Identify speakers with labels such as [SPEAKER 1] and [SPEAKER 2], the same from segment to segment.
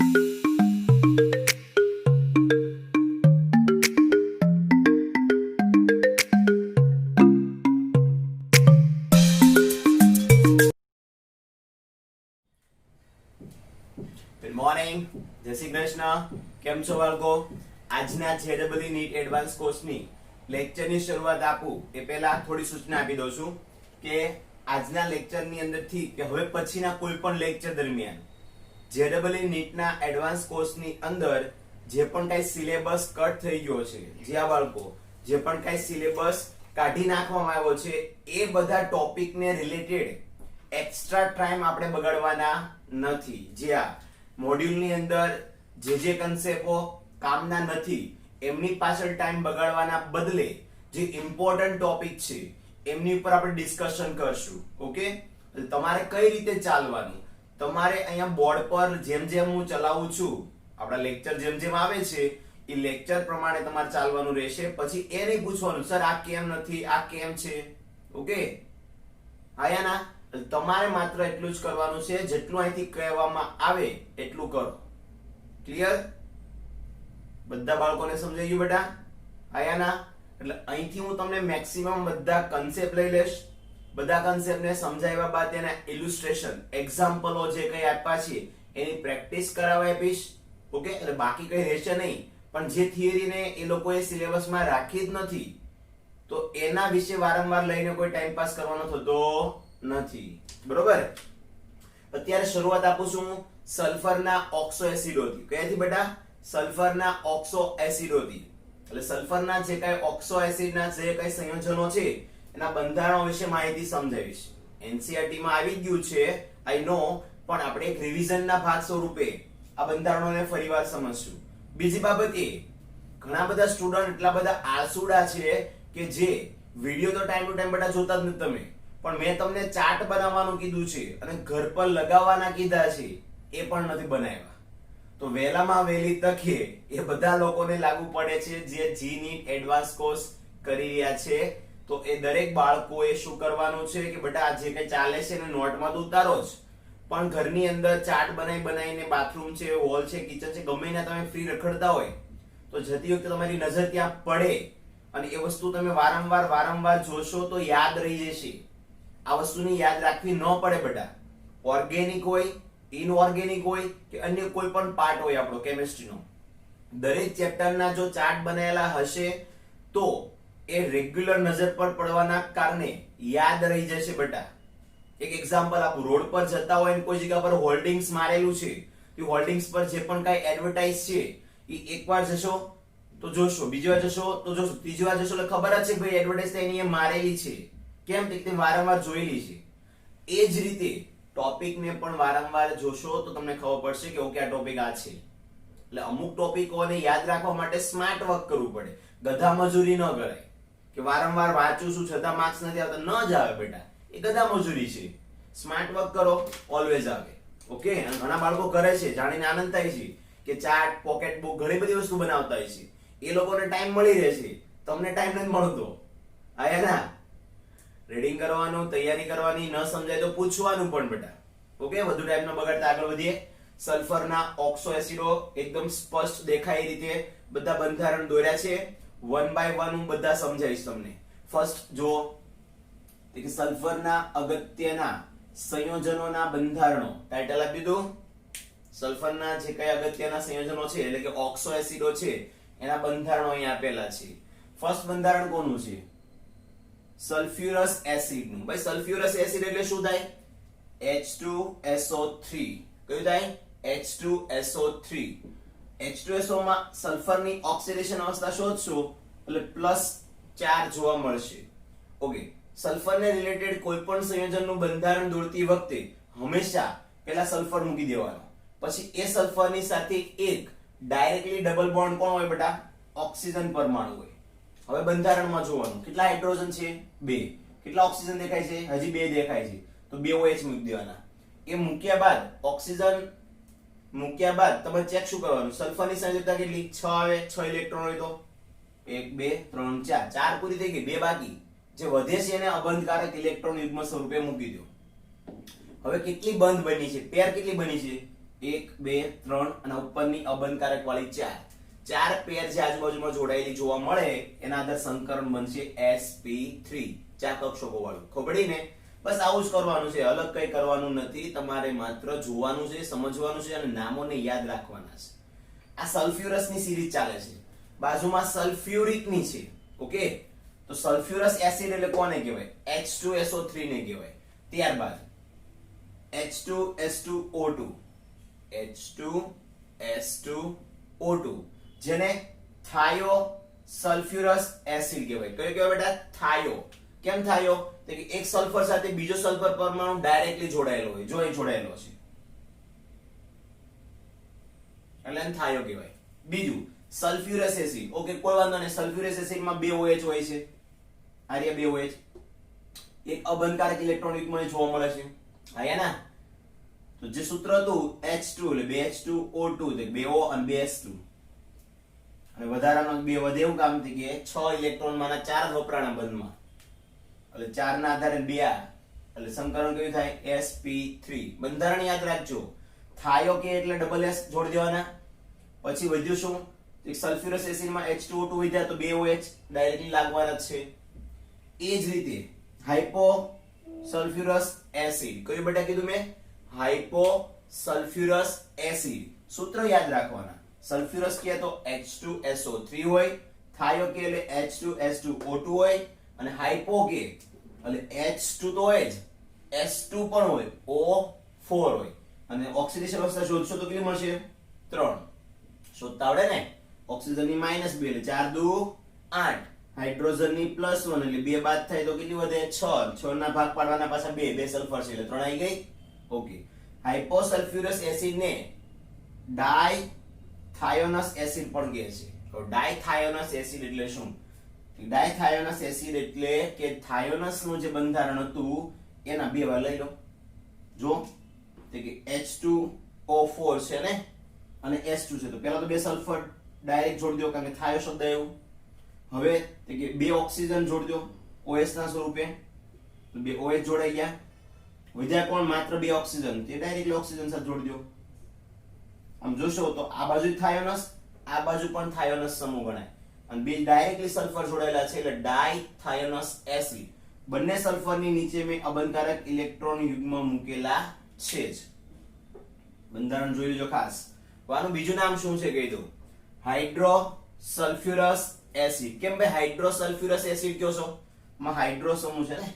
[SPEAKER 1] Good morning, જય શ્રી કૃષ્ણ. કેમ છો બાળકો? આજના જેડબલઈ નીટ એડવાન્સ કોર્સની લેક્ચરની શરૂઆત આપું એ પહેલા થોડી સૂચના આપી દઉં છું કે આજના લેક્ચરની અંદરથી કે હવે પછીના કોઈ પણ લેક્ચર દરમિયાન જેડબલઈ નીટના એડવાન્સ કોર્સની અંદર જે પણ કાંઈ સિલેબસ કટ થઈ ગયો છે, જ્યાં બાળકો જે પણ કાંઈ સિલેબસ કાઢી નાખવામાં આવ્યો છે એ બધા ટોપિકને રિલેટેડ એક્સ્ટ્રા ટાઈમ આપણે બગાડવાના નથી. જ્યાં મોડ્યુલની અંદર જે કન્સેપ્ટો કામના નથી એમની પાછળ ટાઈમ બગાડવાના બદલે જે ઇમ્પોર્ટન્ટ ટોપિક છે એમની ઉપર આપણે ડિસ્કશન કરશું. ઓકે, તમારે કઈ રીતે ચાલવાનું, તમારે અહીંયા બોર્ડ પર જેમ જેમ હું ચલાવું છું, આપણા લેક્ચર જેમ જેમ આવે છે એ લેક્ચર પ્રમાણે તમારે ચાલવાનું રહેશે. પછી એ નહીં પૂછવાનું સર આ કેમ નથી, આ કેમ છે. ઓકે, આયા ના, તમારે માત્ર એટલું જ કરવાનું છે, જેટલું અહીંથી કહેવામાં આવે એટલું કરો. ક્લિયર? બધા બાળકોને સમજાઈ ગયું બેટા? આયા ના? એટલે અહીંથી હું તમને મેક્સિમમ બધા કન્સેપ્ટ લઈ લેશ. બધા કન્સેપ્ટને સમજાવ્યા બાદ એના ઇલ્યુસ્ટ્રેશન, એક્ઝામ્પલો જે કંઈ આપ્યા છે એની પ્રેક્ટિસ કરાવવા આપીશ. ઓકે, એટલે બાકી કંઈ રહેશે નહીં. પણ જે થિયરીને એ લોકોએ સિલેબસમાં રાખી જ નથી તો એના વિશે વારંવાર લઈને કોઈ ટાઈમ પાસ કરવાનો થતો નથી. બરોબર? અત્યારે શરૂઆત આપું છું સલ્ફરના ઓક્સો એસિડોથી. કયાથી બેટા? સલ્ફરના ઓક્સો એસિડોથી. એટલે સલ્ફરના જે કઈ ઓક્સો એસિડના જે કઈ સંયોજનો છે એના બંધારણો વિશે માહિતી સમજાવીશ. એનસીઈઆરટી માં આવી ગયું છે આઈ નો, પણ આપણે એક રિવિઝનના ભાગ સ્વરૂપે આ બંધારણોને ફરીવાર સમજશું. બીજી બાબત એ, ઘણા બધા સ્ટુડન્ટ એટલા બધા આળસુડા છે કે જે વિડિયો તો ટાઈમ ટુ ટાઈમ બેટા જોતા જ નથી તમે, પણ મેં તમને ચાર્ટ બનાવવાનું કીધું છે અને ઘર પર લગાવવાના કીધા છે એ પણ નથી બનાવ્યા. તો વહેલામાં વહેલી તકે એ બધા લોકોને લાગુ પડે છે જે જી નીટ એડવાન્સ કોર્સ કરી રહ્યા છે. તો એ દરેક બાળકોએ શું કરવાનું છે કે બેટા આ જે કંઈ ચાલે છે એને નોટમાં તો ઉતારો જ, પણ ઘરની અંદર ચાર્ટ બનાવીને બાથરૂમ છે, હોલ છે, કિચન છે, ગમે ત્યાં તમે ફ્રી રખડતા હોય તો જતી વખતે તમારી નજર ત્યાં પડે અને એ વસ્તુ તમે વારંવાર જોશો તો યાદ રહી જશે. આ વસ્તુની યાદ રાખવી ન પડે બેટા. ઓર્ગેનિક હોય, ઇનઓર્ગેનિક હોય કે અન્ય કોઈ પણ પાર્ટ હોય આપણો કેમિસ્ટ્રીનો, દરેક ચેપ્ટરના જો ચાર્ટ બનાવેલા હશે તો એ રેગ્યુલર નજર પર પડવાના કારણે યાદ રહી જશે બેટા. એક એક્ઝામ્પલ આપું, રોડ પર જતા હોય ને કોઈ જગ્યા પર હોલ્ડિંગ્સ મારેલું છે, તે હોલ્ડિંગ્સ પર જે પણ કાંઈ એડવર્ટાઇઝ છે એ એકવાર જશો તો જોશો, બીજી વાર જશો તો જોશો, ત્રીજી વાર જશો એટલે ખબર જ છે કે ભાઈ એડવર્ટાઇઝ એની મારેલી છે. કેમ? તે વારંવાર જોયેલી છે. એ જ રીતે ટોપિકને પણ વારંવાર જોશો તો તમને ખબર પડશે કે ઓકે આ ટોપિક આ છે. એટલે અમુક ટોપિકોને યાદ રાખવા માટે સ્માર્ટ વર્ક કરવું પડે. ગધા મજૂરી ન કરાય કે વારંવાર વાંચું છું છતાં માર્ક્સ નથી આવતા, ન જ આવે બેટા. એ ગધા મજૂરી છે. સ્માર્ટ વર્ક કરો, ઓલવેઝ આવે. ઓકે, અને ઘણા બાળકો કરે છે, જાણીને આનંદ થાય છે કે ચાર્ટ, પોકેટ બુક, ઘણી બધી વસ્તુ બનાવતા હોય છે. એ લોકોને ટાઈમ મળી રહે છે, તમને ટાઈમ નથી મળતો. આયા ના? રીડિંગ કરવાનું, તૈયારી કરવાની, ન સમજાય તો પૂછવાનું પણ બેટા. ઓકે, વધુ ટાઈમ ન બગાડતા આગળ વધીએ. સલ્ફરના ઓક્સો એસિડો એકદમ સ્પષ્ટ દેખાય એ રીતે બધા બંધારણ દોર્યા છે. વન બાય વન હું બધા સમજાવીશ તમને. ફર્સ્ટ જો કે સલ્ફરના અગત્યના સંયોજનોના બંધારણો, ટાઇટલ આપી દીધું. સલ્ફરના જે કઈ અગત્યના સંયોજનો છે એટલે કે ઓક્સો એસિડો છે એના બંધારણો અહીં આપેલા છે. ફર્સ્ટ બંધારણ કોનું છે? સલ્ફ્યુરસ એસિડ નું. ભાઈ સલ્ફ્યુરસ એસિડ એટલે શું થાય? H2SO3. કયું થાય? H2SO3. H2SO માં સલ્ફરની ઓક્સિડેશન અવસ્થા શોધશો એટલે +4 જોવા મળશે. ઓકે, સલ્ફરને રિલેટેડ કોઈ પણ સંયોજનનું બંધારણ દોરતી વખતે હંમેશા પહેલા સલ્ફર મૂકી દેવાનો, પછી એ સલ્ફરની સાથે એક ડાયરેક્ટલી ડબલ બોન્ડ કોણ હોય બેટા? ઓક્સિજન પરમાણુ હોય. હવે બંધારણમાં જોવાનું કેટલા હાઇડ્રોજન છે? 2. કેટલા ઓક્સિજન દેખાય છે? હજી 2 દેખાય છે, તો 2 OH મૂકી દેવાના. એ મૂક્યા બાદ ઓક્સિજન મૂક્યા બાદ તમે ચેક શું કરવાનું? સલ્ફરની સંયોજકતા કેટલી? 6 આવે. 6 ઇલેક્ટ્રોન હોય તો 1 2 3 4, 4 પૂરી થઈ ગઈ, 2 બાકી. જે વધે છે એને અબંધકારક ઇલેક્ટ્રોન યુગ્મ સ્વરૂપે મૂકી દો. હવે કેટલી બંધ બની છે? પેર કેટલી બની છે? 1 2 3 અને ઉપરની અબંધકારક વાળી 4 ચાર પેર જે આજુબાજુમાં જોડાયેલી જોવા મળે એના આધારે સંકરણ બનશે sp3 ચાર કક્ષકો વાળું. ખબડી ને? બસ આવું જ કરવાનું છે, અલગ કઈ કરવાનું નથી. તમારે માત્ર જોવાનું છે, સમજવાનું છે અને નામોને યાદ રાખવાના છે. આ સલ્ફ્યુરસ ની સિરીઝ ચાલે છે, બાજુમાં સલ્ફ્યુરિક ની છે. ઓકે, તો સલ્ફ્યુરસ એસિડ એટલે કોને કહેવાય? H2SO3 ને કહેવાય. ત્યારબાદ H2S2O2 H2S2O2 જેને થાયો સલ્ફ્યુરસ એસિડ કહેવાય. કયો કહેવાય બેટા? થાયો. કેમ થાયો? તો કે એક સલ્ફર સાથે બીજો સલ્ફર પરમાણુ ડાયરેક્ટલી જોડાયેલો હોય. જો અહીં જોડાયેલો છે એટલે એને થાયો કહેવાય. બીજું સલ્ફ્યુરસ એસિડ. ઓકે, કોઈ વાંધો નહીં. સલ્ફ્યુરસ એસિડમાં બે OH હોય છે. આર્યા બે OH. એક અબંધકારક ઇલેક્ટ્રોન યુગ્મ જોવા મળે છે. આયા ના? તો જે સૂત્ર હતું H2 એટલે 2H2O2 એટલે 2O અને 2S2. અને વધારાનો બે વધે એવું કામ થી કે 6 ઇલેક્ટ્રોન માના 4 વપરાણા બંધમાં. એટલે 4 ના આધારે 2 એટલે સંકરણ કયું થાય? sp3. બંધારણ યાદ રાખજો. થાયો કે એટલે ડબલ S જોડી દેવાના. પછી વધ્યું શું? એક સલ્ફ્યુરસ એસિડમાં H2O2 વધ્યા તો 2 OH ડાયરેક્ટલી લાગવાના જ છે. એ જ રીતે હાઇપો સલ્ફ્યુરસ એસિડ. કયું બેટા કીધું મેં? Hypo સલ્ફ્યુરસ acid. સૂત્ર યાદ રાખવાના. સલ્ફ્યુરસ કે તો H2SO3 હોય, થાયો કે એટલે H2S2O2 હોય અને હાઇપો કે એટલે H2 તો હોય જ, S2 પણ હોય, O4 હોય. અને ઓક્સિડેશન અવસ્થા શોધશો તો કેટલી મળશે? 3. શોધતા આવડે ને? ઓક્સિજનની -2 એટલે 4 દુ 8, હાઇડ્રોજનની +1 એટલે 2 બાદ થાય તો કેટલી વધે? 6. 6 ના ભાગ પાડવાના પાછા 2 સલ્ફર છે એટલે 3 આવી ગઈ. ઓકે, હાઇપોસલ્ફ્યુરસ એસિડ ને ડાયથાયોનસ એસિડ પણ કહે છે. તો ડાયથાયોનસ એસિડ એટલે શું? ડાયથાયોનસ એસિડ એટલે કે થાયોનસ નું જે બંધારણ હતું એના બે વાર લઈ લો. જો કે H2O4 છે ને અને S2 છે, તો પહેલા તો બે સલ્ફર ડાયરેક્ટ જોડી દો કારણ કે થાયો શબ્દ આવ્યો. હવે તે કે બે ઓક્સિજન જોડી દો OH ના સ્વરૂપે, તો બે OH જોડાઈ ગયા. વધ્યા કોણ? માત્ર બે ઓક્સિજન, તે ડાયરેક્ટલી ઓક્સિજન સાથે જોડી દો. આમ જોશો તો આ બાજુ થાયોનસ, આ બાજુ પણ થાયોનસ સમૂહ ગણાય અને બે ડાયરેક્ટલી સલ્ફર જોડાયેલા છે એટલે ડાયથાયોનસ એસિડ. બંને સલ્ફરની નીચે મેં અબંધકારક ઇલેક્ટ્રોન યુગ્મ મૂકેલા છે જ. બંધારણ જોઈ લેજો ખાસ. આનું બીજું નામ શું છે કહી દઉં? Hydro sulphurous acid. કેમ ભાઈ હાઇડ્રો સલ્ફ્યુરસ એસિડ કયો છો? માં હાઇડ્રો સમૂહ છે ને,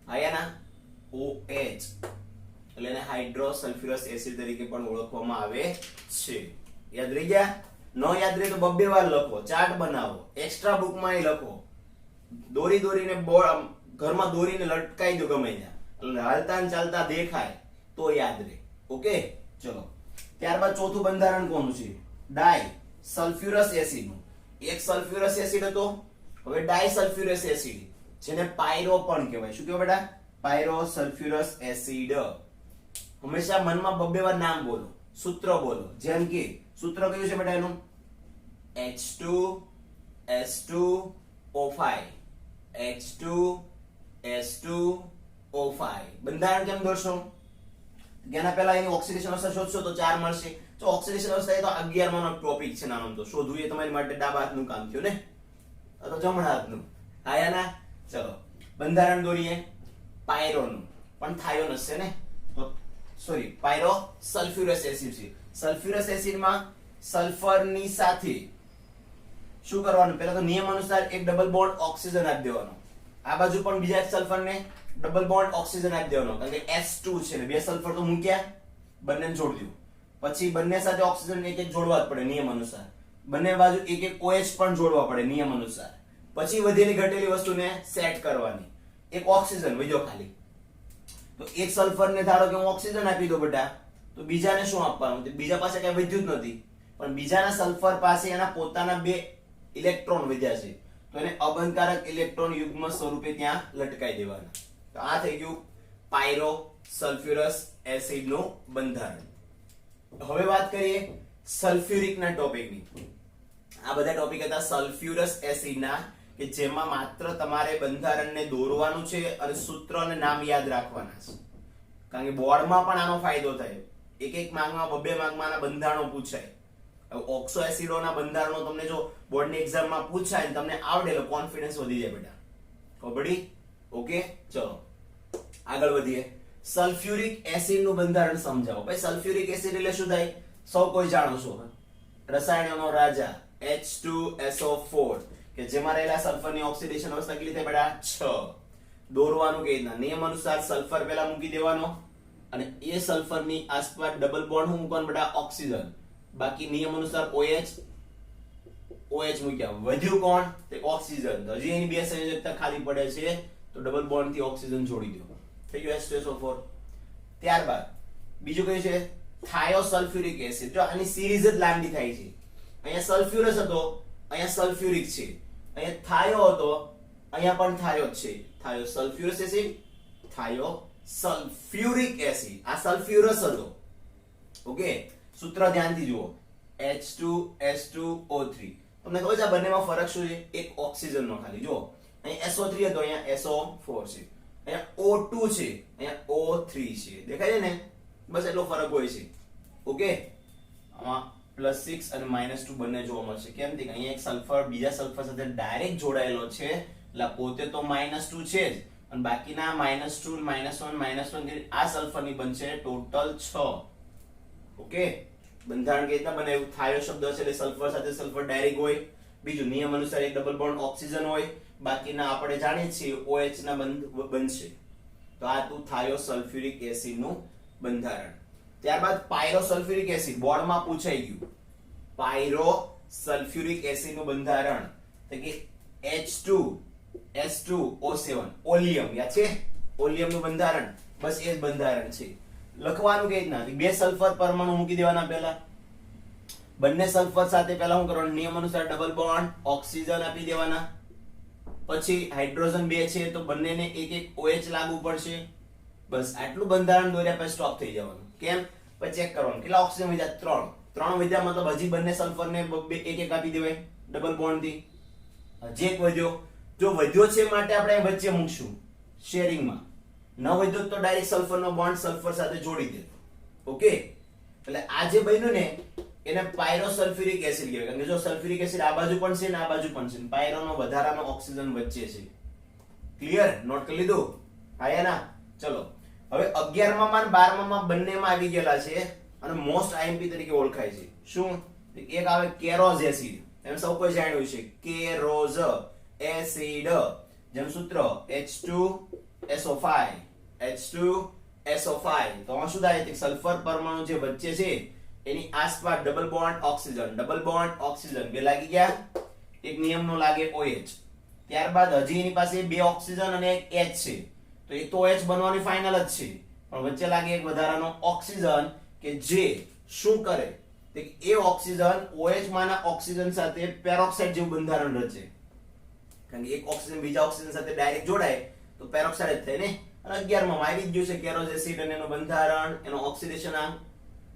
[SPEAKER 1] આયા ના OH એટલે એને હાઇડ્રો સલ્ફ્યુરસ એસિડ તરીકે પણ ઓળખવામાં આવે છે. યાદ રહી ગયા? ન યાદ રહે તો બબ્બે વાર લખો, ચાર્ટ બનાવો, એક્સ્ટ્રા બુકમાં લખો, દોરીને ઘરમાં દોરીને લટકાઈ દો ગમે ત્યાં, એટલે હાલતા ને ચાલતા દેખાય તો યાદ રહે. ઓકે, ચલો. ત્યારબાદ ચોથું બંધારણ કોનું છે? ડાય સલ્ફ્યુરસ એસિડ નું. એક સલ્ફ્યુરસ એસિડ હતો, હવે ડાય સલ્ફ્યુરસ એસિડ, જેને પાયરો પણ કહેવાય. શું કહેવાય બેટા? Pyro sulphurous acid. હંમેશા મનમાં બબ્બે વાર નામ બોલો, સૂત્ર બોલો. જેમ કે સૂત્ર કયું છે બેટા એનું? H2S2O5 H2S2O5. બંધારણ કેમ દોરશો? એના પહેલા એની ઓક્સિડેશન અવસ્થા શોધશો તો 4 મળશે. તો ઓક્સિડેશન અવસ્થા એ તો 11 માનો ટોપિક છે નાનો, તો શોધવું એ તમારી માટે ડાબા હાથનું કામ થયું ને, તો જમણા હાથનું. આયા ના? ચલો બંધારણ દોરીએ. પાયરોનું પણ થાયોનસ છે ને, તો સોરી પાયરો સલ્ફ્યુરસ એસિડ છે. સલ્ફ્યુરસ એસિડમાં સલ્ફરની સાથે શું કરવાનું? પહેલા તો નિયમ અનુસાર એક ડબલ બોન્ડ ઓક્સિજન આપી દેવાનો. આ બાજુ પણ બીજા એક સલ્ફરને ડબલ બોન્ડ ઓક્સિજન આપી દેવાનો કારણ કે S2 છે ને બે સલ્ફર તો મૂક્યા, બંનેને જોડી દો. પછી બંને સાથે ઓક્સિજન એક એક જોડવા જ પડે નિયમ અનુસાર. બંને બાજુ એક એક OH પણ જોડવા પડે નિયમ અનુસાર. પછી વધેલી ઘટેલી વસ્તુને સેટ કરવાની. એક ઓક્સિજન વધ્યો ખાલી, તો એક સલ્ફરને ધારો કે હું ઓક્સિજન આપી દો બેટા, તો બીજાને શું આપવાનું? બીજા પાસે કઈ વધ્યું જ નથી, પણ બીજાના સલ્ફર પાસે એના પોતાના બે ઇલેક્ટ્રોન વધ્યા છે, તો એને અબંધકારક ઇલેક્ટ્રોન યુગ્મ સ્વરૂપે ત્યાં લટકાઈ દેવાના. તો આ થઈ ગયું પાયરો સલ્ફ્યુરસ એસિડ નું બંધારણ. હવે વાત કરીએ સલ્ફ્યુરિક ના ટોપિકની. આ બધા ટોપિક હતા સલ્ફ્યુરસ એસિડ ના, કે જેમાં માત્ર તમારે બંધારણને દોરવાનું છે અને સૂત્ર અને નામ યાદ રાખવાના છે. કારણ કે બોર્ડમાં પણ આનો ફાયદો થાય. એક એક માર્કમાં બબે માર્કમાંના બંધારણો પૂછાય. ઓક્સો એસિડોના બંધારણો તમને જો બોર્ડની એક્ઝામમાં પૂછાય તમને આવડે એટલે કોન્ફિડન્સ વધી જાય બેટા. ખબર પડી? ઓકે, ચલો આગળ વધીએ. સલ્ફ્યુરિક એસિડ નું બંધારણ સમજાવો. ભાઈ સલ્ફ્યુરિક એસિડ એટલે શું થાય? સૌ કોઈ જાણો છો, રસાયણોનો રાજા H2SO4 કે જેમાં રહેલા સલ્ફરની ઓક્સિડેશન અવસ્થા કેટલી થાય બેટા? 6. દોરવાનું કે રીતના નિયમ અનુસાર સલ્ફર પહેલા મૂકી દેવાનો અને એ સલ્ફરની આસપાસ ડબલ બોન્ડ હું મૂકવાનું બેટા? ઓક્સિજન. બાકી નિયમ અનુસાર OH મૂક્યા. વધ્યું કોણ? તે ઓક્સિજન. તો હજી એની બે સંયોજકતા ખાલી પડે છે તો ડબલ બોન્ડ થી ઓક્સિજન જોડી દો. થઈ ગયું H2SO4. ત્યારબાદ બીજું કયું છે? થાયોસલ્ફ્યુરિક એસિડ. જો આની સિરીઝ જ લાંબી થાય છે. અહીંયા સલ્ફ્યુરસ હતો, અહીંયા સલ્ફ્યુરિક છે. અહીંયા થાયો હતો, અહીંયા પણ થાયો જ છે. થાયોસલ્ફ્યુરસ એસિડ, થાયોસલ્ફ્યુરિક એસિડ. આ સલ્ફ્યુરસ હતો. ઓકે, સૂત્ર ધ્યાનથી જુઓ. H2S2O3. તમને ખબર છે આ બંનેમાં ફરક શું છે? એક ઓક્સિજનનો ખાલી. જુઓ અહીંયા SO3 હતો, અહીંયા SO4 છે. અહીંયા O2 છે, અહીંયા O3 છે. દેખાય છે ને? બસ એટલો ફરક હોય છે. ઓકે, આમાં +6 અને -2 બંને જોવા મળશે. કેમ કે અહીંયા એક સલ્ફર બીજા સલ્ફર સાથે ડાયરેક્ટ જોડાયેલો છે એટલે પોતે તો -2 છે જ અને બાકીના -2 -1 આ સલ્ફરની બનશે ટોટલ 6. ઓકે, બંધારણ કેવી રીતના બનાવ્યું? થાયો શબ્દ છે એટલે સલ્ફર સાથે સલ્ફર ડાયરેક્ટ હોય. બીજું નિયમ અનુસાર એક ડબલ બોન્ડ ઓક્સિજન હોય. બાકીના આપણે જાણીએ છીએ OH ના બનશે. તો આ તું થાયોસલ્ફ્યુરિક એસિડ નું બંધારણ. ત્યારબાદ પાયરોસલ્ફ્યુરિક એસિડ બોર્ડમાં પૂછાઈ ગયું. પાયરોસલ્ફ્યુરિક એસિડ નું બંધારણ એટલે કે H2S2O7 ઓલિયમ. યાદ છે? ઓલિયમ નું બંધારણ બસ એ જ બંધારણ છે. લખવાનું કે રીતના? બે સલ્ફર પરમાણુ મૂકી દેવાના પહેલા. બંને સલ્ફર સાથે પહેલા શું કરવાનું? નિયમ અનુસાર ડબલ બોન્ડ ઓક્સિજન આપી દેવાના. પછી હાઇડ્રોજન 2 છે તો બંનેને એક એક OH લાગુ પડશે. બસ આટલું બંધારણ દોર્યા પછી સ્ટોપ થઈ જવાનું. કેમ? પછી ચેક કરવાનું કેટલા ઓક્સિજન વધ્યા? 3 વધ્યા મતલબ હજી બંને સલ્ફરને એક એક આપી દેવાય ડબલ બોન્ડ થી. હજી એક વધ્યો. જો વધ્યો છે માટે આપણે વચ્ચે મૂકશું શેરિંગમાં. ન વધ્યો તો ડાયરેક્ટ સલ્ફરનો બોન્ડ સલ્ફર સાથે જોડી દે. ઓકે, એટલે આ જે બન્યું ને એને પાયરોસલ્ફ્યુરિક એસિડ કહેવાય. કારણ કે જો સલ્ફ્યુરિક એસિડ આ બાજુ પણ છે ને આ બાજુ પણ છે. પાયરોનો વધારાનો ઓક્સિજન વચ્ચે છે. ક્લિયર? નોટ કરી લીધું? હા ના? ચલો હવે 11માં અને 12માં બંનેમાં આવી ગયેલા છે અને મોસ્ટ IMP તરીકે ઓળખાય છે. શું? એક આવે કેરોઝ એસિડ. એમ સૌ કોઈ જાણ્યું છે કેરોઝ એસિડ. જેમ સૂત્ર H2SO5. H2SO5. તો આ શું થાય? સલ્ફર પરમાણુ જે વચ્ચે છે એની આસપાસ ડબલ બોન્ડ ઓક્સિજન બે લાગી ગયા. એક નિયમનો લાગે OH. ત્યારબાદ હજી એની પાસે બે ઓક્સિજન અને એક H છે તો એ તો OH બનવાની ફાઇનલ જ છે પણ વચ્ચે લાગે એક વધારાનો ઓક્સિજન કે જે શું કરે? તે એ ઓક્સિજન OH માના ઓક્સિજન સાથે પેરોક્સાઇડ જેવું બંધારણ રચે. કારણ કે એક ઓક્સિજન બીજા ઓક્સિજન સાથે ડાયરેક્ટ જોડાય તો પેરોક્સાઇડ જ થાય ને. અને 11માં આવી જ ગયું છે કેરોઝ એસિડ અને એનું બંધારણ, એનો ઓક્સિડેશન આમ.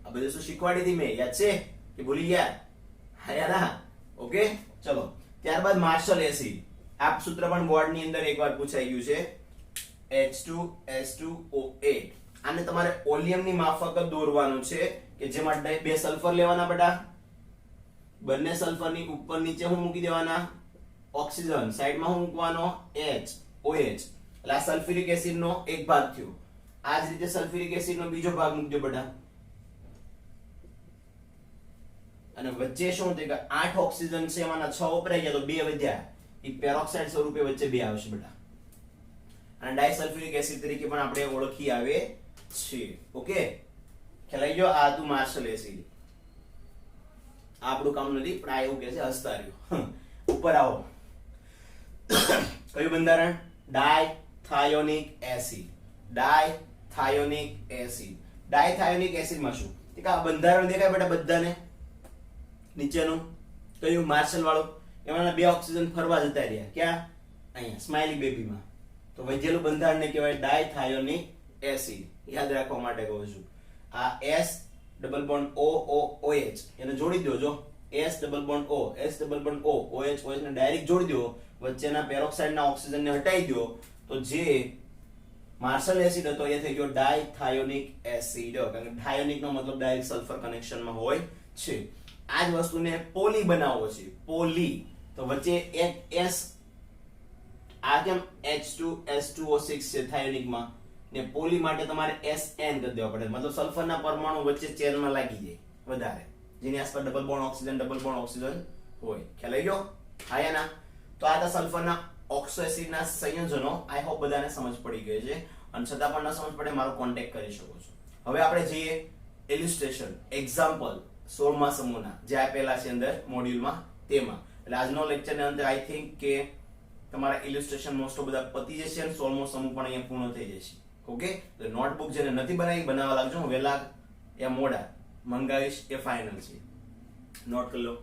[SPEAKER 1] આ બધું શું શીખવાડી હતી મેં? યાદ છે કે ભૂલી ગયા? હા ના? ઓકે, ચલો ત્યારબાદ માર્શલ એસિડ. આ સૂત્ર પણ બોર્ડ ની અંદર એકવાર પૂછાઈ ગયું છે. H2S2O8. આને તમારે ઓલિયમ ની માફક જ દોરવાનું છે કે જેમાં બે સલ્ફર લેવાના બેટા. બંને સલ્ફર ની ઉપર નીચે હું મૂકી દેવાના ઓક્સિજન, સાઈડમાં હું મૂકવાનો OH. એટલે આ સલ્ફ્યુરિક એસિડ નો એક ભાગ થયો. આ જ રીતે સલ્ફ્યુરિક એસિડ નો બીજો ભાગ મૂકજો બેટા. અને વચ્ચે શું થાય કે 8 ઓક્સિજન છે એમાંના 6 વપરાઈ ગયા તો 2 વધ્યા. એ પેરોક્સાઇડ સ્વરૂપે વચ્ચે 2 આવશે બેટા. અને ડાયસલ્ફ્યુરિક એસિડ તરીકે પણ આપણે ઓળખી આવે છે. ઓકે, ખ્યાલ ગયો? આ હતું માર્શલ એસિડ. આપણું કામ નથી પણ આ એવું કહે છે હસતા રહ્યો. ઉપર આવો. કયું બંધારણ? ડાયથાયોનિક એસિડ. ડાયથાયોનિક એસિડમાં શું? આ બંધારણ દેખાય બેટા બધાને? નીચેનું કયું? માર્શલ વાળું. એમાંના બે ઓક્સિજન ફરવા જતા રહ્યા. ક્યાં? અહીંયા સ્માઇલી બેબીમાં. તો વધેલું બંધારણને કહેવાય ડાયથાયોનિક એસિડ. યાદ રાખવા માટે કહું છું. આ S ડબલ બોન્ડ OH એને જોડી દો. જો S double bond O, S double bond O, OH ને ડાયરેક્ટ જોડી દો. વચ્ચેના પેરોક્સાઇડ ના ઓક્સિજન ને હટાવી દો તો જે માર્શલ એસિડ હતો એ થઈ ગયો ડાયથાયોનિક એસિડ, કારણ કે ડાયોનિક નો મતલબ ડાયરેક્ટ સલ્ફર કનેક્શનમાં હોય છે. આ જ વસ્તુને પોલી બનાવવો છે, પોલી, તો વચ્ચે એક S, આ કેમ H2S2O6 છે થાયોનિકમાં, ને પોલી માટે તમારે SN કરી દેવા પડે, મતલબ સલ્ફરના પરમાણુ વચ્ચે ચેનમાં લાગી જાય વધારે, જેની આસપાસ ડબલ બોન્ડ ઓક્સિજન હોય. ખ્યાલ આવી ગયો? હા યા ના? તો આ હતા સલ્ફરના ઓક્સો એસિડના સંયોજનો. આઈ હોપ બધાને સમજ પડી ગઈ છે, અને છતાં પણ ન સમજ પડે મારો કોન્ટેક્ટ કરી શકો છો. હવે આપણે જઈએ ઇલિસ્ટ્રેશન, એક્ઝામ્પલ 16મા સમૂહના જે આપેલા છે અંદર મોડ્યુલમાં તેમાં. એટલે આજનો લેક્ચરને અંતે આઈ થિંક કે તમારા ઇલિસ્ટ્રેશન મોસ્ટ ઓફ બધા પતી જશે અને 16મો સમૂહ પણ અહીંયા પૂર્ણ થઈ જશે. ઓકે, તો નોટબુક જેને નથી બનાવી બનાવવા લાગજો, વેલા યા મોડા મંગાવીશ એ ફાઇનલ છે, નોટ કરી લો.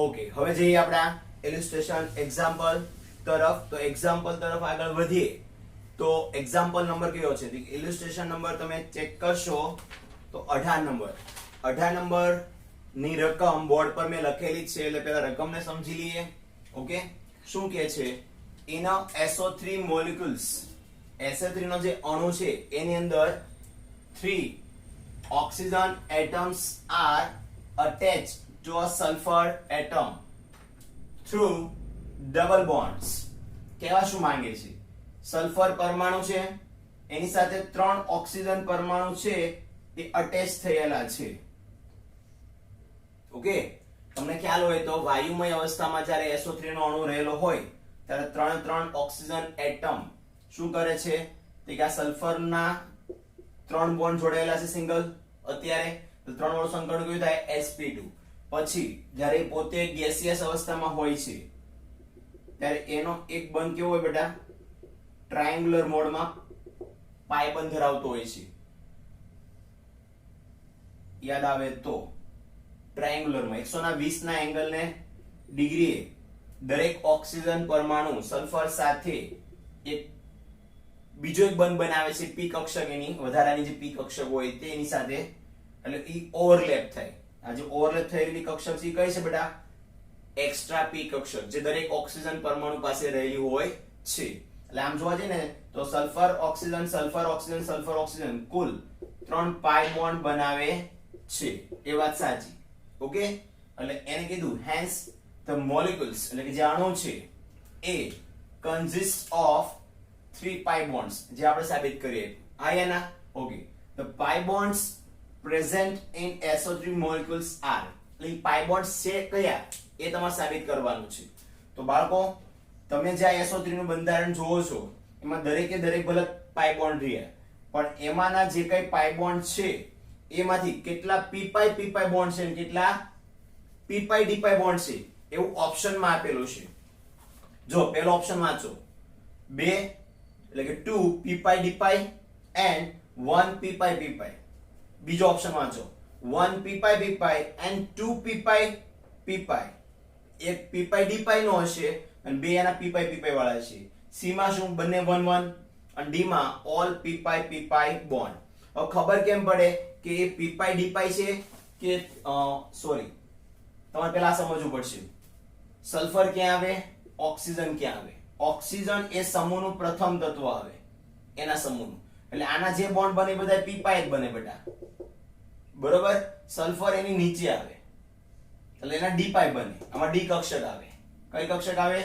[SPEAKER 1] ઓકે, હવે જઈએ આપણા ઇલિસ્ટ્રેશન એક્ઝામ્પલ તરફ. તો એક્ઝામ્પલ તરફ આગળ વધીએ તો એક્ઝામ્પલ નંબર કયો છે? ઇલિસ્ટ્રેશન નંબર તમે ચેક કરશો તો 18 નંબર ની રકમ બોર્ડ પર મેં લખેલી છે, એટલે પહેલા રકમને સમજી લઈએ. ઓકે, શું કહે છે? ઇન SO3 molecules, SO3 નો જે અણુ છે એની અંદર 3 oxygen atoms are attached to a sulfur atom through double bonds. કેવા શું માંગે છે? સલ્ફર પરમાણુ છે એની સાથે 3 ઓક્સિજન પરમાણુ છે એ અટેચ થયેલા છે. ઓકે, તમને ખ્યાલ હોય તો વાયુમય અવસ્થામાં જ્યારે SO3 નો અણુ રહેલો હોય ત્યારે 3 ઓક્સિજન એટમ શું કરે છે? તે કે આ સલ્ફરના 3 બોન્ડ જોડાયેલા છે સિંગલ, અત્યારે તો 3 વાળું સંકળ કયું થાય? sp2. પછી જ્યારે પોતે ગેસિયસ અવસ્થામાં હોય છે ત્યારે એનો એક બંધ કેવો હોય બેટા? ટ્રાયેંગ્યુલર મોડમાં પાઈ બંધ ધરાવતો હોય છે. યાદ આવે તો ટ્રાયેંગ્યુલરમાં 120 ના એંગલને ડિગ્રીએ દરેક ઓક્સિજન પરમાણુ સલ્ફર સાથે એક બીજો એક બંધ બનાવે છે, પી કક્ષક, એની વધારાની જે પી કક્ષક હોય તેની સાથે, એટલે ઈ ઓવરલેપ થાય. આ જે ઓવરલેપ થયેલી કક્ષક છે કઈ છે બેટા? એક્સ્ટ્રા પી કક્ષક, જે દરેક ઓક્સિજન પરમાણુ પાસે રહેલી હોય છે. એટલે આમ જોવા જઈએ ને તો sulphur oxygen sulphur oxygen sulphur oxygen કુલ 3 પાઈ બોન્ડ બનાવે છે, એ વાત સાચી. ઓકે, એટલે એને કીધું હેન્સ the molecules, એટલે કે જે અણુ છે એ consist of 3 pi bonds, જે આપણે સાબિત કરીએ. આયાના? Okay, the pi bonds present in SO3 molecules are, એટલે pi bonds છે કયા એ તમારે સાબિત કરવાનું છે. તો બાળકો તમે જે SO3 નું બંધારણ જોવો છો એમાં દરેકે દરેક ભલે pi bond રહ્યા, પણ એમાંના જે કઈ pi bond છે એમાંથી કેટલા p pi bond છે અને કેટલા p d bond છે એવું ઓપ્શનમાં આપેલું છે. જો પહેલો ઓપ્શન વાંચો, 2 એટલે કે 2 p d and 1 p. બીજો ઓપ્શન વાંચો, 1 p and 2 p. એક p d નો હશે અને બે એના p વાળા છે. સી માં શું? બંને 1 1, અને ડી માં ઓલ p બોન્ડ. હવે ખબર કેમ પડે કે એ p d છે કે સોરી, તમારે પહેલા સમજવું પડશે. સલ્ફર ક્યાં આવે? ઓક્સિજન ક્યાં આવે? ઓક્સિજન એ સમૂહનું પ્રથમ તત્વ આવે, એના સમૂહનું. એટલે આના જે બોન્ડ બને બધા p જ બને બેટા, બરોબર? સલ્ફર એની નીચે આવે એટલે એના d બને. આમાં d કક્ષક આવે. કઈ કક્ષક આવે?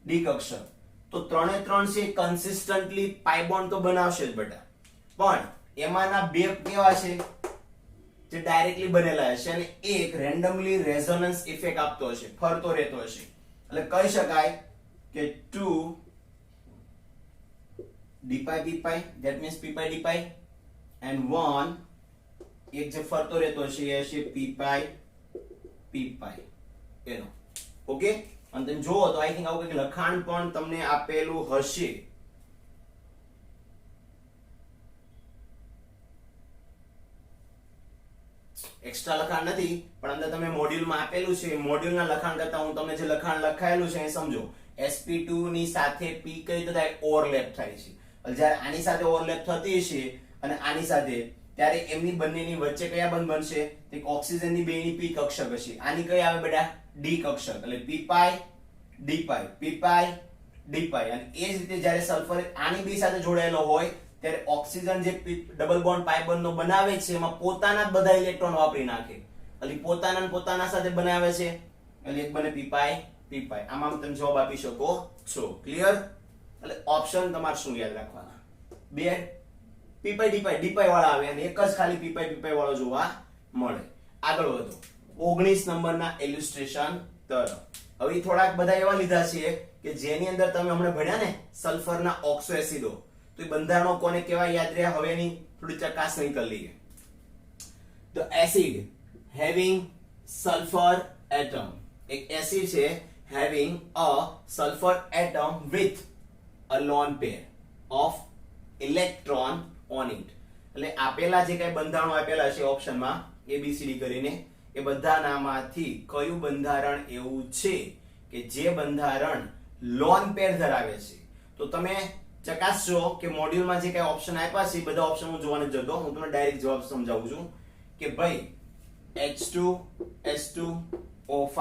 [SPEAKER 1] d કક્ષક. તો 3 એ 3 છે કન્સિસ્ટન્ટલી પાઈ બોન્ડ તો બનાવશે જ બેટા, પણ એમાંના બે કેવા છે? જે ડાયરેક્ટલી બનેલા હશે અને એક રેન્ડમલી રેઝોનન્સ ઇફેક્ટ આપતો હશે, ફરતો રહેતો હશે. એટલે કહી શકાય કે 2 d p, that means p d, and 1 એક જે ફરતો રહેતો હશે એ હશે p એનો. ઓકે, અને તમે જોવો તો આઈ થિંક આવું કંઈક લખાણ પણ તમને આપેલું હશે. એક્સ્ટ્રા લખાણ નથી, પણ અંદર તમે મોડ્યુલમાં આપેલું છે. મોડ્યુલના લખાણ કરતા હું તમને જે લખાણ લખાયેલું છે એ સમજો. sp2 ની સાથે p કઈ રીતે થાય? ઓવરલેપ થાય છે. જ્યારે આની સાથે ઓવરલેપ થતી હશે અને આની સાથે, ત્યારે એમની બંનેની વચ્ચે કયા બંધ બનશે? એક ઓક્સિજનની બેની p કક્ષક હશે. આની કઈ આવે બેટા? d કક્ષક. એટલે p d, p ડી પાઈ અને એ જ રીતે જ્યારે સલ્ફર આની બી સાથે જોડાયેલો હોય ત્યારે ઓક્સિજન જે ડબલ બોન્ડ પાઈ બોન્ડ નો બનાવે છે એમાં પોતાના જ બધા ઇલેક્ટ્રોન વાપરી નાખે એટલે પોતાના ને પોતાના સાથે બનાવે છે એટલે એક બને પી પાઈ આમાં તમે જવાબ આપી શકો છો ક્લિયર એટલે ઓપ્શન તમારે શું યાદ રાખવાના બે પી પાઈ ડી પાઈ વાળા આવે અને એક જ ખાલી પી પાઈ વાળો જોવા મળે આગળ વધો 19 નંબરના ઇલ્યુસ્ટ્રેશન તરફ હવે થોડાક બધા એવા લીધા છે કે જેની અંદર તમે હમણાં ભણ્યા ને સલ્ફરના ઓક્સો એસિડો તો એ બંધારણો કોને કેવા યાદ રહ્યા હવે એની થોડી ચકાસણી કરી લઈએ તો એસિડ હેવિંગ સલ્ફર એટમ એક એસિડ છે having a sulfur atom with a lone pair of electron on it એટલે આપેલા જે કઈ બંધારણો આપેલા છે ઓપ્શનમાં ABCD કરીને એ બધાનામાંથી કયું બંધારણ એવું છે કે જે બંધારણ લોન પેર ધરાવે છે તો તમે ચકાસજો કે મોડ્યુલમાં જે કઈ ઓપ્શન આપ્યા છે એ બધા ઓપ્શન હું જોવાને જતો હું તમને ડાયરેક્ટ જવાબ સમજાવું છું કે ભાઈ H2S2O5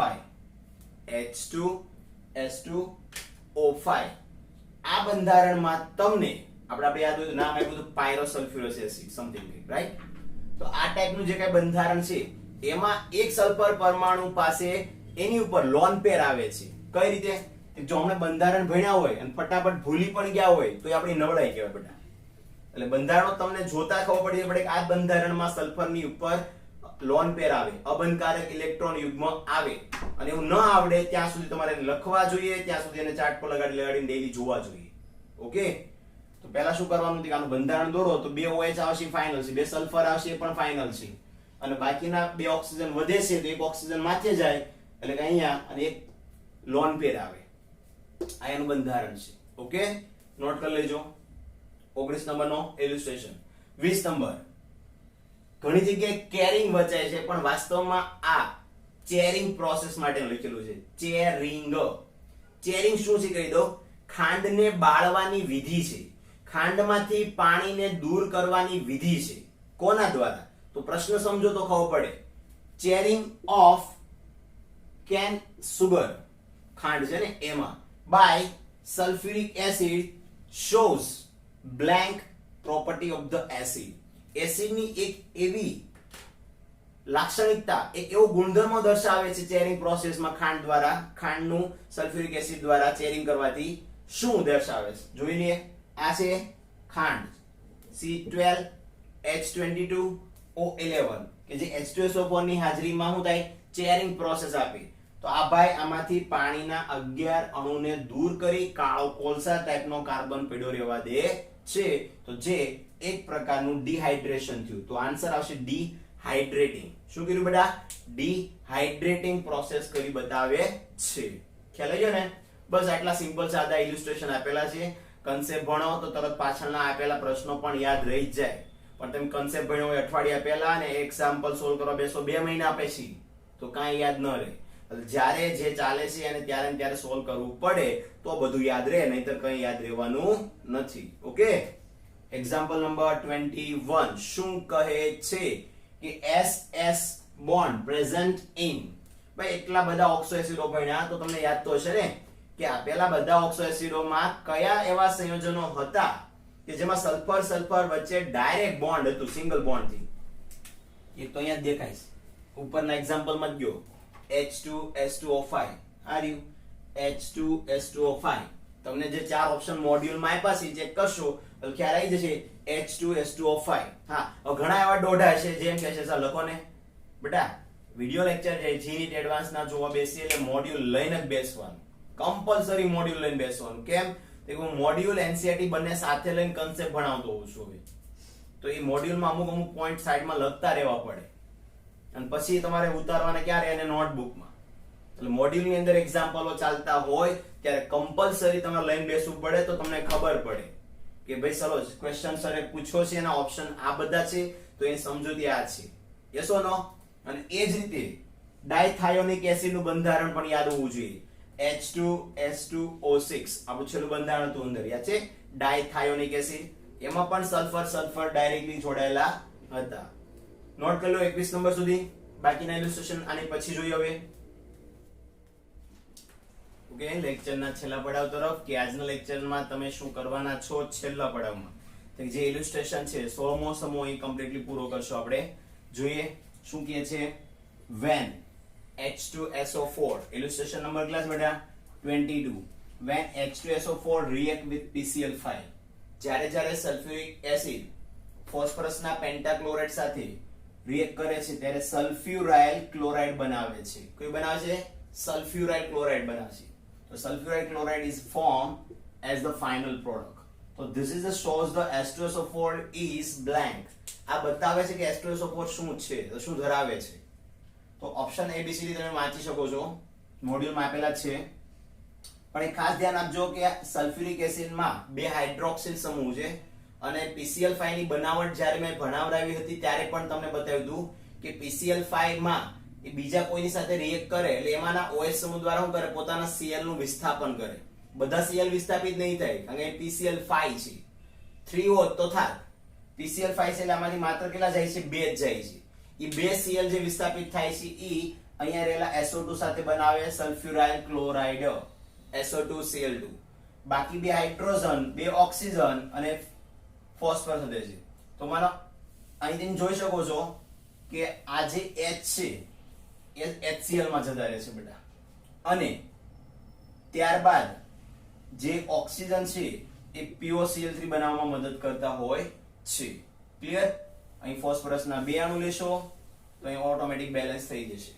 [SPEAKER 1] H2S2O5 આ બંધારણમાં તમને આપણે યાદ હોય તો નામ આપ્યું હતું પાયરોસલ્ફ્યુરસ એસિડ સમથિંગ રાઈટ તો આ ટાઈપનું જે કઈ બંધારણ છે એમાં એક સલ્ફર પરમાણુ પાસે એની ઉપર લોન પેર આવે છે કઈ રીતે જો આપણે બંધારણ ભણ્યા હોય અને ફટાફટ ભૂલી પણ ગયા હોય તો એ આપણી નબળાઈ કહેવાય બેટા એટલે બંધારણો તમને જોતા ખબર પડી પડે કે આ બંધારણમાં સલ્ફરની ઉપર લોન પેર આવે અબંધકારક ઇલેક્ટ્રોન યુગ્મ આવે અને એવું ન આવડે ત્યાં સુધી તમારે લખવા જોઈએ ત્યાં સુધી એને ચાર્ટ પર લગાડીને ડેઈલી જોવા જોઈએ ઓકે તો પહેલા શું કરવાનું છે કે આનું બંધારણ દોરો તો બે OH આવશે ફાઇનલ છે બે સલ્ફર આવશે એ પણ ફાઇનલ છે અને બાકીના બે ઓક્સિજન વધે છે તો એક ઓક્સિજન માથે જાય એટલે કે અહીંયા અને એક લોન પેર આવે આ એનું બંધારણ છે ઓકે નોટ કરી લેજો 19 નંબરનો ઇલ્યુસ્ટ્રેશન 20 નંબર ઘણી જગ્યાએ કેરિંગ વચાય છે પણ વાસ્તવમાં આ ચેરિંગ પ્રોસેસ માટે લખેલું છે ચેરિંગ શું છે કહી દો ખાંડને બાળવાની વિધિ છે ખાંડમાંથી પાણીને દૂર કરવાની વિધિ છે કોના દ્વારા તો પ્રશ્ન સમજો તો ખબર પડે ચેરિંગ ઓફ કેન સુગર ખાંડ છે ને એમાં by sulphuric acid shows blank property of the acid એસિડની એક એવી લાક્ષણિકતા એક એવો ગુણધર્મ દર્શાવે છે ચેરિંગ પ્રોસેસમાં ખાંડ દ્વારા ખાંડનું સલ્ફ્યુરિક એસિડ દ્વારા ચેરિંગ કરવાથી શું દર્શાવે છે જોઈ લઈએ આ છે ખાંડ C12H22O11 કે જે H2SO4 ની હાજરીમાં શું થાય ચેરિંગ પ્રોસેસ આપી તો આ ભાઈ આમાંથી પાણીના 11 અણુને દૂર કરી કાળો કોલસા ટાઈપનો કાર્બન પડ્યો રહેવા દે છે તો જે એક પ્રકારનું ડિહાઇડ્રેશન થયું તો આન્સર આવશે ડિહાઇડ્રેટિંગ શું કર્યું બેટા ડિહાઇડ્રેટિંગ પ્રોસેસ કરી બતાવે છે ખ્યાલ આવ્યો ને બસ આટલા સિમ્પલ સાદા ઇલ્યુસ્ટ્રેશન આપેલા છે કન્સેપ્ટ ભણો તો તરત પાછળના આપેલા પ્રશ્નો પણ યાદ રહી જ જાય પણ તમે કન્સેપ્ટ ભણ્યો હોય અઠવાડિયા પહેલા અને એક્ઝામ્પલ સોલ્વ કરવા બેસો 2 મહિના પછી તો કાંઈ યાદ ન રહે જ્યારે જે ચાલે છે અને ત્યારે ને ત્યારે સોલ્વ કરવું પડે તો બધું યાદ રહે નહીતર કંઈ યાદ રહેવાનું નથી ઓકે એક્ઝામ્પલ નંબર 21 શું કહે છે કે SS બોન્ડ પ્રેઝન્ટ ઇન ભાઈ એટલા બધા ઓક્સો એસિડો ભણ્યા તો તમને યાદ તો હશે ને કે આપેલા બધા ઓક્સો એસિડોમાં કયા એવા સંયોજનો હતા કે જેમાં સલ્ફર સલ્ફર વચ્ચે ડાયરેક્ટ બોન્ડ હતું સિંગલ બોન્ડ થી એક તો અહીંયા દેખાય છે ઉપરના એક્ઝામ્પલ માં ગયો H2S2O5 આ રહ્યું H2S2O5 તમને જે ચાર ઓપ્શન મોડ્યુલમાં આપ્યા છે ચેક કરશો તો ખ્યાલ આવી જશે H2S2O5 હા ઘણા એવા ડોઢા છે જેમ કે છે સર લખો ને બેટા વિડિયો લેક્ચર જે જીનીટ એડવાન્સ ના જોવા બેસી એટલે મોડ્યુલ લઈને જ બેસવાનું કમ્પલસરી મોડ્યુલ લઈને બેસવાનું કેમ તો હું મોડ્યુલ એનસીઈઆરટી બંને સાથે લઈને કન્સેપ્ટ ભણાવતો હોઉં છું હવે તો એ મોડ્યુલમાં અમુક પોઈન્ટ સાઈડમાં લખતા રહેવા પડે અને પછી તમારે ઉતારવાના ક્યારે એને નોટબુકમાં એટલે મોડ્યુલની અંદર એક્ઝામ્પલો ચાલતા હોય ત્યારે કમ્પલસરી તમારે લઈને બેસવું પડે તો તમને ખબર પડે કે ભાઈ ચલો ક્વેશ્ચન સરે પૂછ્યો છે એના ઓપ્શન આ બધા છે તો એની સમજૂતી આ છે યસ ઓર નો અને એ જ રીતે ડાયથાયોનિક એસિડનું બંધારણ પણ યાદ હોવું જોઈએ H2S2O6 આપણું છેલ્લું બંધારણ હતું અંદર યાદ છે ડાયથાયોનિક એસિડ એમાં પણ સલ્ફર સલ્ફર ડાયરેક્ટલી જોડાયેલા હતા નોટ કરી લો 21 નંબર સુધી બાકીના ઇલ્યુસ્ટ્રેશન આની પછી જોઈએ હવે ઓકે, લેક્ચરના છેલ્લા પડાવ તરફ કે આજના લેક્ચરમાં તમે શું કરવાના છો છેલ્લા પડાવમાં તો જે ઇલુસ્ટ્રેશન છે 16મો સમૂહ અહીં કમ્પ્લીટલી પૂરો કરશો આપણે. જોઈએ શું કહે છે. when H2SO4 ઇલુસ્ટ્રેશન નંબર ક્લાસ બેટા 22 when H2SO4 react with PCl5 જ્યારે સલ્ફ્યુરિક એસિડ ફોસ્ફરસના પેન્ટાક્લોરાઇડ સાથે રિએક્ટ કરે છે ત્યારે સલ્ફ્યુરાઇલ ક્લોરાઇડ બનાવે છે. કોઈ બનાવે છે? સલ્ફ્યુરાઇલ ક્લોરાઇડ બનાવે છે. તો સલ્ફ્યુરાઇલ chloride is formed as the final product. So this is the shows the H2SO4 is blank. આ બતાવે છે કે H2SO4 શું છે, તો શું ધરાવે છે. તો option A B C D તમે વાંચી શકો છો, મોડ્યુલમાં આપેલા છે. પણ એક ખાસ ધ્યાન આપજો કે સલ્ફ્યુરિક એસિડમાં બે હાઇડ્રોક્સિલ સમૂહ છે અને PCl5 ની બનાવટ જ્યારે મેં ભણાવડાવી હતી ત્યારે પણ તમને બતાવ્યું હતું કે PCl5 માં એ બીજા કોઈની સાથે રિએક્ટ કરે એટલે એમાંના OH સમૂહ દ્વારા શું કરે, પોતાના Cl નું વિસ્થાપન કરે. બધા Cl વિસ્થાપિત નહીં થાય કારણ કે PCl5 છે. 3 હોત તો થાત. PCl5 છે એટલે આમાંથી માત્ર કેટલા જાય છે? 2 જ જાય છે. એ 2 Cl જે વિસ્થાપિત થાય છે એ અહીંયા રહેલા SO2 સાથે બનાવે સલ્ફ્યુરાઇલ ક્લોરાઇડ SO2Cl2. બાકી બે હાઇડ્રોજન, બે ઓક્સિજન અને ફોસ્ફરસ વધે છે. તો માનો અહીંથી જોઈ શકો છો કે આ જે H છે એ HCl માં જતા રહે છે બેટા, અને ત્યારબાદ જે ઓક્સિજન છે એ POCl3 બનાવવામાં મદદ કરતા હોય છે. ક્લિયર? અહીં ફોસ્ફરસના બે અણુ લેશો તો અહીં ઓટોમેટિક બેલેન્સ થઈ જશે,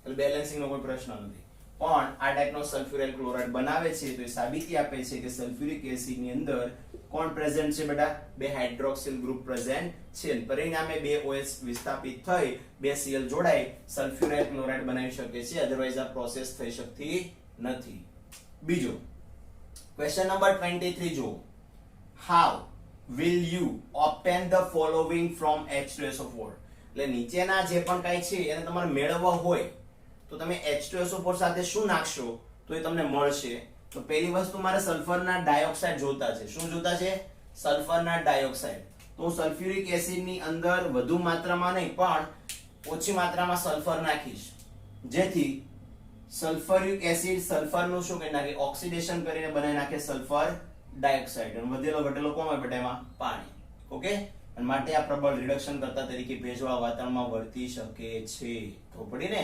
[SPEAKER 1] એટલે બેલેન્સિંગનો કોઈ પ્રશ્ન નથી. પણ આ ટાઈપનો સલ્ફ્યુરાઇલ ક્લોરાઇડ બનાવે છે તો એ સાબિતી આપે છે કે સલ્ફ્યુરિક એસિડની અંદર કોણ પ્રેઝન્ટ છે બેટા? બે હાઇડ્રોક્સિલ ગ્રુપ પ્રેઝન્ટ છે. પરિણામે બે OH વિસ્થાપિત થઈ બે Cl જોડાઈ સલ્ફ્યુરાઇલ ક્લોરાઇડ બનાવી શકે છે, અધરવાઇઝ આ પ્રોસેસ થઈ શકતી નથી. બીજો ક્વેશ્ચન નંબર 23 જો, how will you obtain the following from H2SO4? એટલે નીચેના જે પણ કાઈ છે એને તમારે મેળવવા હોય તો તમે H2SO4 સાથે શું નાખશો તો એ તમને મળશે. તો પહેલી વસ્તુ મારે સલ્ફરના ડાયોક્સાઇડ જોતા છે. શું જોતા છે? સલ્ફરના ડાયોક્સાઇડ. તો હું સલ્ફ્યુરિક એસિડની અંદર વધુ માત્રામાં નહીં પણ ઓછી માત્રામાં સલ્ફર નાખીશ, જેથી સલ્ફ્યુરિક એસિડ સલ્ફરનું શું કરી નાખે? ઓક્સિડેશન કરીને બનાવી નાખે સલ્ફર ડાયોક્સાઇડ. અને વધેલો ઘટેલો કોણ હોય બેટા? એમાં પાણી. ઓકે, અને માટે આ પ્રબળ રિડક્શન કરતા તરીકે ભેજવાળા વાતાવરણમાં વર્તી શકે છે. તો પડી ને.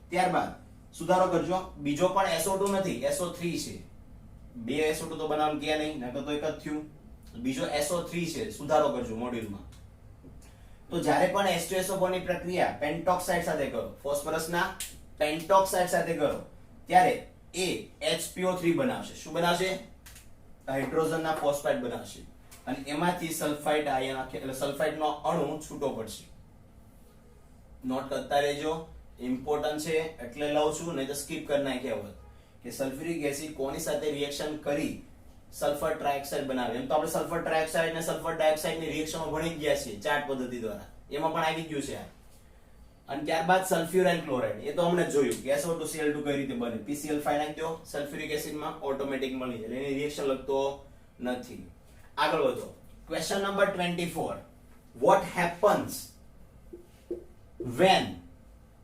[SPEAKER 1] ત્યારબાદ સુધારો કરજો. બીજો પણ SO2 નથી, SO3 છે. બે SO2 તો બનાવવાનું કે નહીં, નકર તો એક જ થયું. બીજો SO3 છે. સુધારો કરજો મોડ્યુલમાં. તો જ્યારે પણ H2SO4 ની પ્રક્રિયા પેન્ટોક્સાઇડ સાથે કરો, ફોસ્ફરસના પેન્ટોક્સાઇડ સાથે કરો, ત્યારે એ HPO3 બનાવશે. શું બનાવશે? હાઇડ્રોજનના ફોસ્ફાઇડ બનાવશે અને એમાંથી સલ્ફાઇડ આયન એટલે સલ્ફાઇડનો અણુ છૂટો પડશે. નોટ કરતા રહેજો, ઇમ્પોર્ટન્ટ છે એટલે લઉં છું, નહીં તો સ્કીપ કરી નાખ્યા હોત. કે સલ્ફ્યુરિક એસિડ કોની સાથે રિએક્શન કરી સલ્ફર ટ્રાયોક્સાઇડ બનાવે. એમ તો આપણે સલ્ફર ટ્રાયોક્સાઇડ અને સલ્ફર ડાયોક્સાઇડ ની રિએક્શનો ભણી ગયા છીએ ચાર્ટ પદ્ધતિ દ્વારા, એમાં પણ આવી ગયું છે. અને ત્યારબાદ સલ્ફ્યુરાઇલ ક્લોરાઇડ, એ તો હમણે જોયું કે SO2Cl2 કઈ રીતે બને. PCl5 નાખી દો સલ્ફ્યુરિક એસિડમાં, ઓટોમેટિક મળી જાય, એની રિએક્શન લગતો નથી. આગળ વધો. Question number 24, what happens when,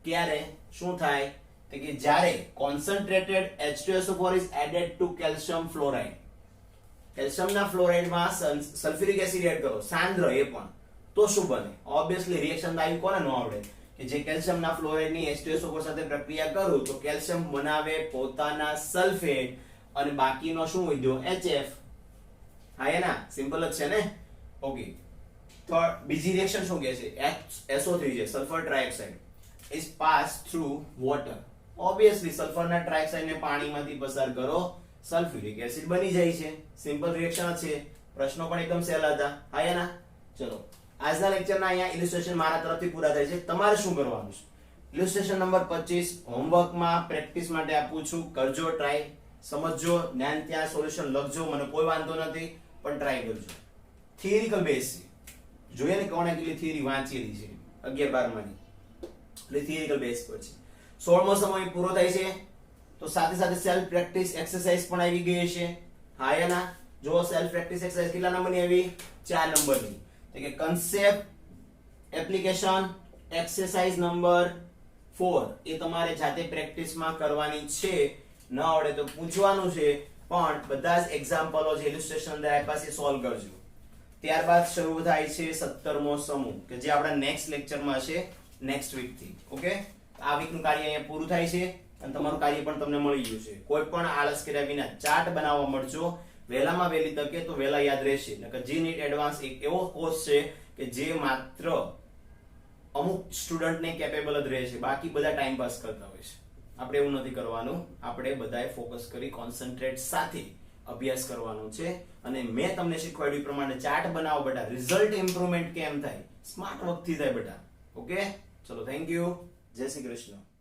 [SPEAKER 1] ક્યારે શું થાય તો કે જ્યારે concentrated H2SO4 is added to calcium fluoride. કેલ્શિયમના ફ્લોરાઇડમાં સલ્ફ્યુરિક એસિડ એડ કરો, સાંદ્ર એ પણ, તો શું બને? ઓબ્વિયસલી રિએક્શન આવી કોને ન આવડે કે જે કેલ્શિયમના ફ્લોરાઇડની H2SO4 સાથે પ્રક્રિયા કરું તો કેલ્શિયમ બનાવે પોતાના સલ્ફેટ અને બાકીનો શું વધ્યો? HF. હા એના સિમ્પલ જ છે ને. ઓકે, તો બીજી રિએક્શન શું કહે છે? SO3 છે, sulphur trioxide is passed through water. Obviously સલ્ફરના ટ્રાયોક્સાઇડને પાણીમાંથી પસાર કરો, સલ્ફ્યુરિક એસિડ બની જાય છે. સિમ્પલ રિએક્શન છે. પ્રશ્નો પણ એકદમ સહેલા હતા. હા એના. ચલો આજના લેક્ચરના અહીંયા ઇલિસ્ટ્રેશન મારા તરફથી પૂરા થાય છે. તમારે શું કરવાનું છે? ઇલિસ્ટ્રેશન નંબર 25 હોમવર્કમાં પ્રેક્ટિસ માટે આપું છું, કરજો, ટ્રાય, સમજજો, જ્ઞાન ત્યાં સોલ્યુશન લખજો, મને કોઈ વાંધો નથી, પણ ટ્રાય કરજો. થિયરિકલ બેઝ છે, જોઈએ ને કોણે કેટલી થિયરી વાંચેલી છે 11-12 માંની, એટલે થિયરિકલ બેઝ પર છે. 16મો સમય પૂરો થાય છે તો સાથે સાથે સેલ્ફ પ્રેક્ટિસ એક્સરસાઇઝ પણ આવી ગઈ છે. હા એના. જો સેલ્ફ પ્રેક્ટિસ એક્સરસાઇઝ કેટલા નંબરની આવી? 4 નંબરની. એટલે કે કન્સેપ્ટ એપ્લિકેશન એક્સરસાઇઝ નંબર 4 એ તમારે જાતે પ્રેક્ટિસમાં કરવાની છે. ન આવડે તો પૂછવાનું છે, પણ બધા જ એક્ઝામ્પલો જે ઇલિસ્ટ્રેશન અંદર આપ્યા છે સોલ્વ કરજો. ત્યારબાદ શરૂ થાય છે 17મો સમૂહ કે જે આપણા નેક્સ્ટ લેક્ચરમાં હશે, નેક્સ્ટ વીક થી. ઓકે, આ વીકનું કાર્ય અહીંયા પૂરું થાય છે અને તમારું કાર્ય પણ તમને મળી ગયું છે. કોઈ પણ આળસ કર્યા વિના ચાર્ટ બનાવવા મળજો વહેલામાં વહેલી તકે, તો વહેલા યાદ રહેશે. નકર જી નીટ એડવાન્સ એક એવો કોર્સ છે કે જે માત્ર અમુક સ્ટુડન્ટને કેપેબલ જ રહે છે, બાકી બધા ટાઈમ પાસ કરતા હોય છે. આપણે એવું નથી કરવાનું, આપણે બધાએ ફોકસ કરી કોન્સન્ટ્રેટ સાથે અભ્યાસ કરવાનો છે. અને મેં તમને શીખવાડ્યું પ્રમાણે ચાર્ટ બનાવો બેટા, રિઝલ્ટ ઇમ્પ્રુવમેન્ટ કેમ થાય, સ્માર્ટ વર્ક થી થાય બેટા. ઓકે, ચલો, થેન્ક યુ, જય શ્રી કૃષ્ણ.